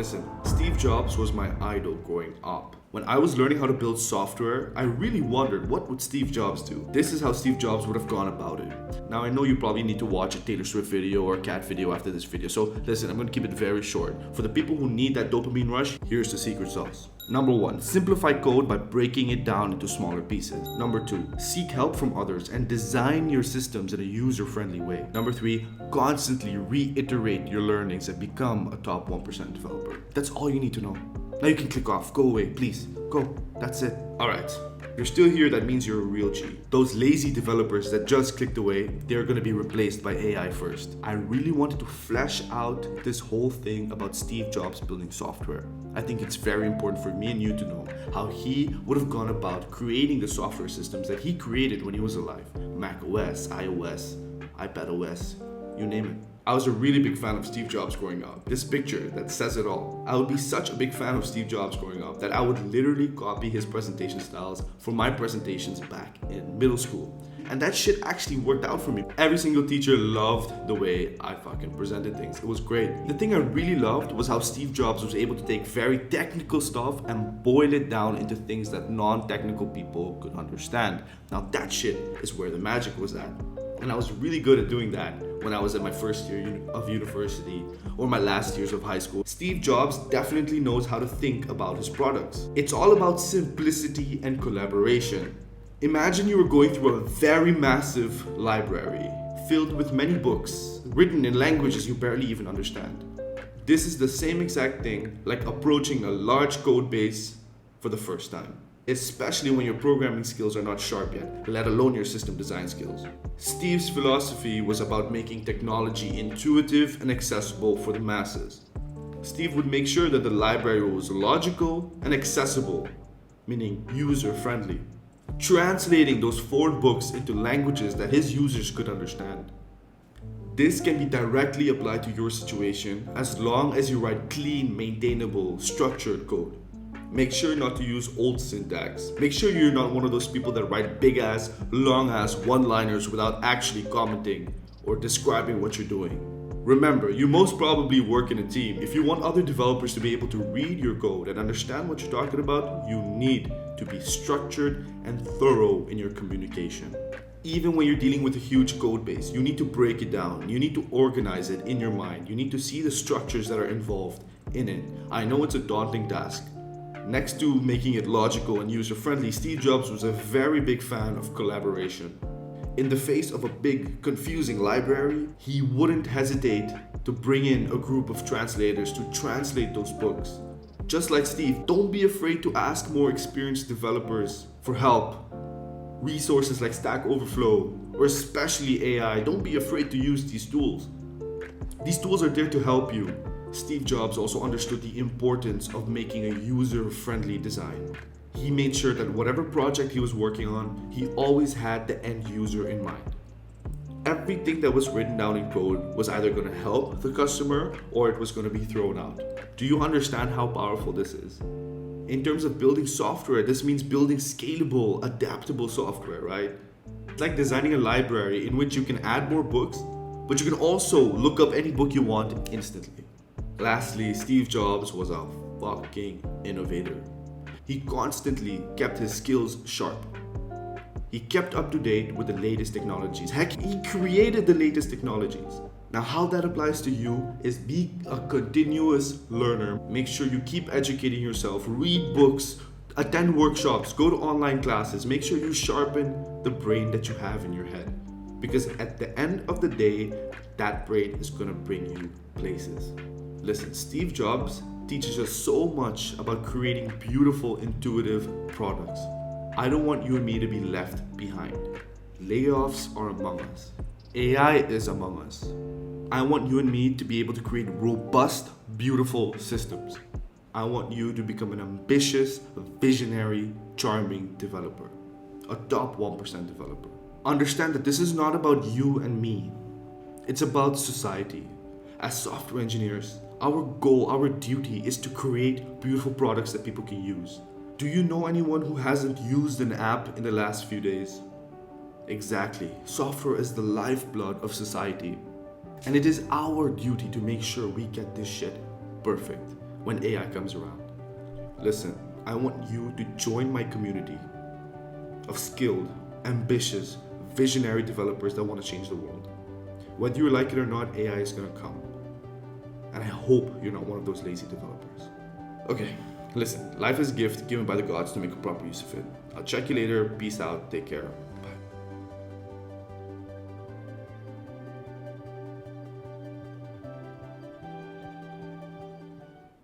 Listen, Steve Jobs was my idol growing up. When I was learning how to build software, I really wondered what would Steve Jobs do? This is how Steve Jobs would have gone about it. Now I know you probably need to watch a Taylor Swift video or a cat video after this video, so listen, I'm going to keep it very short. For the people who need that dopamine rush, here's the secret sauce. Number 1, simplify code by breaking it down into smaller pieces. Number 2, seek help from others and design your systems in a user-friendly way. Number 3, constantly reiterate your learnings and become a top 1% developer. That's all you need to know. Now you can click off, go away, please, go, that's it. Alright, you're still here, that means you're a real G. Those lazy developers that just clicked away, they're gonna be replaced by AI first. I really wanted to flesh out this whole thing about Steve Jobs building software. I think it's very important for me and you to know how he would have gone about creating the software systems that he created when he was alive. Mac OS, iOS, iPad OS, you name it. I was a really big fan of Steve Jobs growing up. This picture that says it all. I would be such a big fan of Steve Jobs growing up that I would literally copy his presentation styles for my presentations back in middle school. And that shit actually worked out for me. Every single teacher loved the way I fucking presented things. It was great. The thing I really loved was how Steve Jobs was able to take very technical stuff and boil it down into things that non-technical people could understand. Now that shit is where the magic was at. And I was really good at doing that when I was at my first year of university or my last years of high school. Steve Jobs definitely knows how to think about his products. It's all about simplicity and collaboration. Imagine you were going through a very massive library filled with many books written in languages you barely even understand. This is the same exact thing like approaching a large code base for the first time. Especially when your programming skills are not sharp yet, let alone your system design skills. Steve's philosophy was about making technology intuitive and accessible for the masses. Steve would make sure that the library was logical and accessible, meaning user-friendly, translating those foreign books into languages that his users could understand. This can be directly applied to your situation as long as you write clean, maintainable, structured code. Make sure not to use old syntax. Make sure you're not one of those people that write big ass, long ass one-liners without actually commenting or describing what you're doing. Remember, you most probably work in a team. If you want other developers to be able to read your code and understand what you're talking about, you need to be structured and thorough in your communication. Even when you're dealing with a huge code base, you need to break it down. You need to organize it in your mind. You need to see the structures that are involved in it. I know it's a daunting task. Next to making it logical and user-friendly, Steve Jobs was a very big fan of collaboration. In the face of a big, confusing library, he wouldn't hesitate to bring in a group of translators to translate those books. Just like Steve, don't be afraid to ask more experienced developers for help. Resources like Stack Overflow, or especially AI, don't be afraid to use these tools. These tools are there to help you. Steve Jobs also understood the importance of making a user-friendly design. He made sure that whatever project he was working on, he always had the end user in mind. Everything that was written down in code was either going to help the customer or it was going to be thrown out. Do you understand how powerful this is? In terms of building software, this means building scalable, adaptable software, right? It's like designing a library in which you can add more books, but you can also look up any book you want instantly. Lastly, Steve Jobs was a fucking innovator. He constantly kept his skills sharp. He kept up to date with the latest technologies. Heck, he created the latest technologies. Now, how that applies to you is be a continuous learner. Make sure you keep educating yourself, read books, attend workshops, go to online classes. Make sure you sharpen the brain that you have in your head. Because at the end of the day, that brain is gonna bring you places. Listen, Steve Jobs teaches us so much about creating beautiful, intuitive products. I don't want you and me to be left behind. Layoffs are among us. AI is among us. I want you and me to be able to create robust, beautiful systems. I want you to become an ambitious, visionary, charming developer. A top 1% developer. Understand that this is not about you and me. It's about society. As software engineers, our goal, our duty is to create beautiful products that people can use. Do you know anyone who hasn't used an app in the last few days? Exactly. Software is the lifeblood of society. And it is our duty to make sure we get this shit perfect. when AI comes around. Listen, I want you to join my community of skilled, ambitious, visionary developers that want to change the world. Whether you like it or not, AI is going to come. And I hope you're not one of those lazy developers. Okay, listen, life is a gift given by the gods to make a proper use of it. I'll check you later. Peace out. Take care.